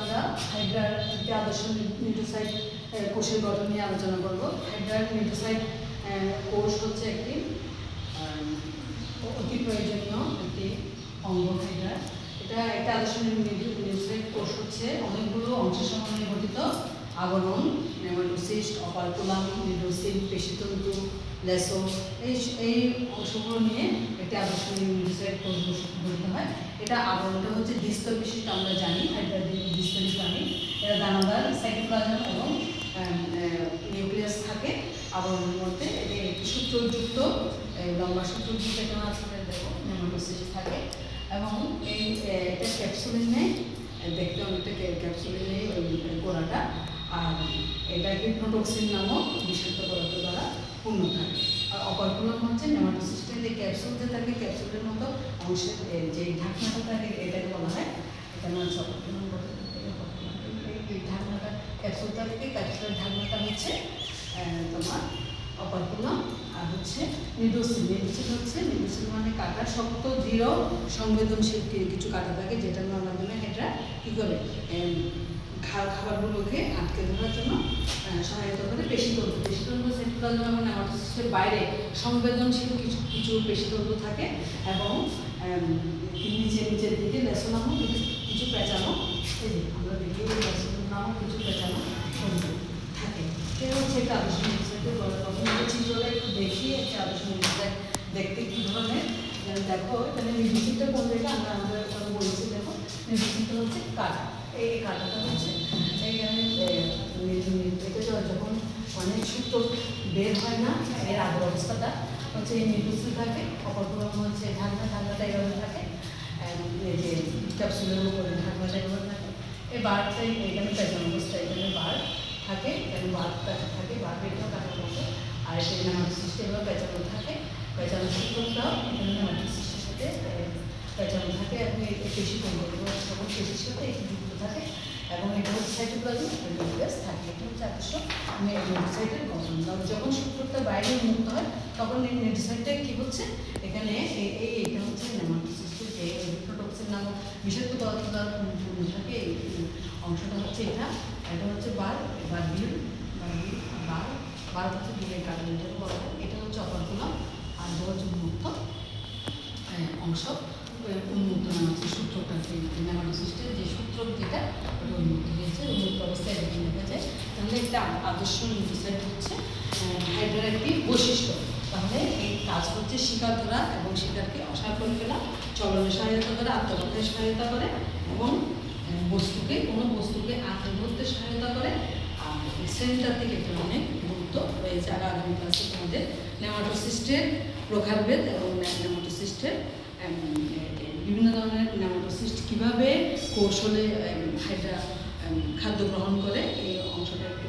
আমরা হাইড্রার একটি আদর্শ নিউক্লিওসাইড কোষের গঠন নিয়ে আলোচনা করব। হাইড্রার নিউক্লিওসাইড কোষ হচ্ছে একটি অতি প্রয়োজনীয় একটি অঙ্গ হাইড্রার। এটা একটা আদর্শ নিউক্লিওসাইড কোষ হচ্ছে অনেকগুলো অংশের সমন্বয়ে গঠিত আবরণ, নেমাটোসিস্ট, অপারকুলাম, নিউরোসিল, পেশিতন্তু, লেসো, এই অংশগুলো নিয়ে একটি আদর্শ নিউক্লিওসাইড কোষ গঠিত হয়। এটা আবরণটা হচ্ছে দ্বিস্তর বিশিষ্ট, আমরা জানি হাইড্রার দ্বিস্তরী প্রাণী। এরা দানাদার, সাইটোপ্লাজম এবং নিউক্লিয়াস থাকে আবরণের মধ্যে। একটি সূত্রযুক্ত লম্বা সূত্রযুক্ত এখানে আসলে দেখো নেমাটোসিস্ট থাকে এবং এটা ক্যাপসুলিন নেই, দেখতে অনেকটা ক্যাপসুলিন নেই ওই গোড়াটা। আর এটা হিপনোটক্সিন নামক বিষাক্ত পদার্থ দ্বারা পূর্ণ থাকে। আর অপারকুলাম হচ্ছে নেমাটোসিস্টের যে ক্যাপসুল যে থাকে, ক্যাপসুলের মতো অংশের যে ঢাকনাটা থাকে এটাকে বলা হয়, এখানে হচ্ছে অপারকুলাম বলে। এই ঢাকনাটা ক্যাপসুলটা থেকে, ক্যাপসুলের ঢাকনাটা হচ্ছে তোমার অপারকুলাম। আর হচ্ছে নিউরোসিল। নিউরোসিল হচ্ছে, নিউরোসিল মানে কাটা, শক্ত, দৃঢ়, সংবেদনশীল কিছু কাটা থাকে যেটার মাধ্যমে এটা কী করে খাবারগুলোকে আটকে ধরার জন্য সহায়তা করে। পেশিতন্তু, পেশিতন্তু সাইটোপ্লাজম এবং নেমাটোসিস্টের বাইরে সংবেদনশীল কিছু পেশিতন্তু থাকে এবং নিচের দিকে লেসো নামক কিছু পেঁচানো, আমরা দেখি লেসো নামক কিছু পেঁচানো থাকে। এটা হচ্ছে একটা আদর্শ নিউক্লিওসাইডের গঠন। চিত্রটা একটু দেখি একটা আদর্শ নিউক্লিওসাইড দেখতে কী ধরনের। দেখো এখানে নিউক্লিওসাইডটা কোন জায়গায় আমরা কথা বলেছি, দেখো নিউক্লিওসাইডটা হচ্ছে কাটা। এই কাটাটা হচ্ছে এইখানে এটা যখন অনেক সূত্র বের হয় না, এর আগের অবস্থাটা হচ্ছে এই নিউক্লিওসাইড থাকে। অপরকুলাম হচ্ছে ঢাকনাটা এইভাবে থাকে, এই যে ক্যাপসুলের উপরে ঢাকনাটা এইভাবে থাকে। এই বারটা এখানে পেঁচানো অবস্থা, এখানে বার থাকে, এখানে বার থাকে, বার বেরটা কাটার মতো। আর সেই নেমাটোসিস্ট এভাবে পেঁচানো থাকে, পেঁচানো সূত্রটাও এখানে নেমাটোসিস্টের সাথে পেঁচানো থাকে এবং এই পেশিতন্তু সকল পেশির সাথে এটি যুক্ত থাকে এবং এটা হচ্ছে সাইটোপ্লাজম নিউক্লিয়াস থাকে। এটা হচ্ছে আদর্শ নিউক্লিওসাইডের গঠন। যখন সূত্রটা বাইরে মুক্ত হয় তখন এই নিউক্লিওসাইডটা কী হচ্ছে, এখানে এইটা হচ্ছে নেমাটোসিস্টের যে হিপনোটক্সিন নামক বিষাক্ত পদার্থ দ্বারা পূর্ণ থাকে। এই অংশটা হচ্ছে এটা হচ্ছে বার হচ্ছে দুলের কারণ, এটাকে বলা হয়। এটা হচ্ছে অপারকুলাম আর এটা হচ্ছে উন্মুক্ত অংশ। উন্মুক্ত নাম হচ্ছে সূত্রটা, নেমাটোসিস্টের যে সূত্র যেটা ওটা উন্মুক্ত হয়েছে, উন্মুক্ত অবস্থায় এরকম দেখা যায়। তাহলে একটা আদর্শ নিউক্লিওসাইড হচ্ছে হাইড্রার একটি বৈশিষ্ট্য। তাহলে এই কাজ হচ্ছে শিকার ধরা এবং শিকারকে অসার করে ফেলা, চলনে সহায়তা করে, আত্মরক্ষায় সহায়তা করে এবং কোনো বস্তুকে আঁকড়ে ধরতে সহায়তা করে। আর সেন্টার থেকে একটা অনেক গুরুত্ব রয়েছে। আর আগামী ক্লাসে তোমাদের নেমাটোসিস্টের প্রকারভেদ এবং নেমাটোসিস্টের বিভিন্ন ধরনের নেমাটোসিস্ট কীভাবে কৌশলে হাইড্রা খাদ্য গ্রহণ করে এই অংশটা একটু